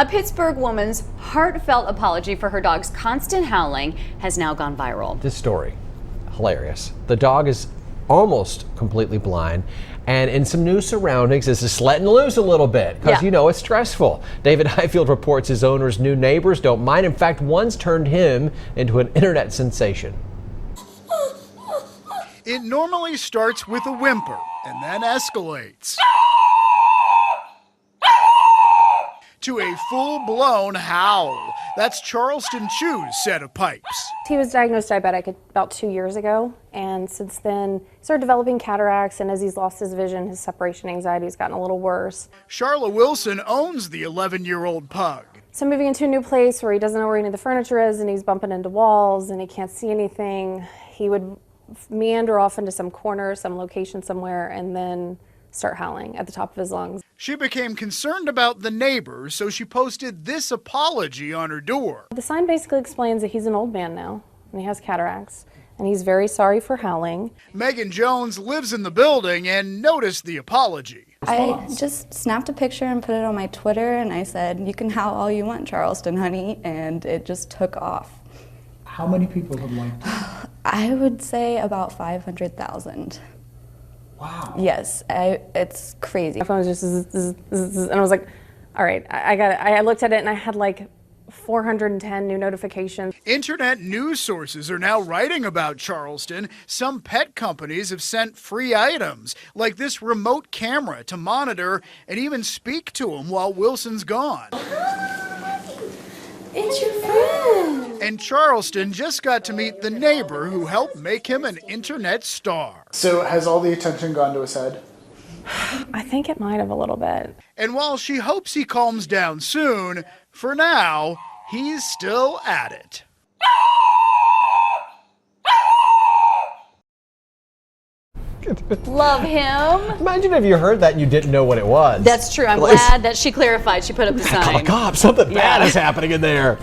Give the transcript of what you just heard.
A Pittsburgh woman's heartfelt apology for her dog's constant howling has now gone viral. This story, hilarious. The dog is almost completely blind, and in some new surroundings is just letting loose a little bit because, you know, it's stressful. David Highfield reports his owner's new neighbors don't mind. In fact, one's turned him into an internet sensation. It normally starts with a whimper and then escalates to a full-blown howl. That's Charleston Chew's set of pipes. He was diagnosed diabetic about 2 years ago, and since then he started developing cataracts, and as he's lost his vision, his separation anxiety has gotten a little worse. Charla Wilson owns the 11-year-old pug. So moving into a new place where he doesn't know where any of the furniture is, and he's bumping into walls, and he can't see anything, he would meander off into some corner, some location somewhere, and then start howling at the top of his lungs. She became concerned about the neighbors, so she posted this apology on her door. The sign basically explains that he's an old man now, and he has cataracts, and he's very sorry for howling. Megan Jones lives in the building and noticed the apology. I just snapped a picture and put it on my Twitter, and I said, "You can howl all you want, Charleston, honey," and it just took off. How many people have liked it? I would say about 500,000. Wow. Yes, it's crazy. My phone was just and I was like, all right, I looked at it and I had like 410 new notifications. Internet news sources are now writing about Charleston. Some pet companies have sent free items, like this remote camera to monitor and even speak to him while Wilson's gone. It's your friend. And Charleston just got to meet the neighbor who helped make him an internet star. So has all the attention gone to his head? I think it might have a little bit. And while she hopes he calms down soon, for now, he's still at it. Love him. Imagine if you heard that and you didn't know what it was. That's true. I'm glad that she clarified. She put up the sign. Call the cops. Something bad is happening in there.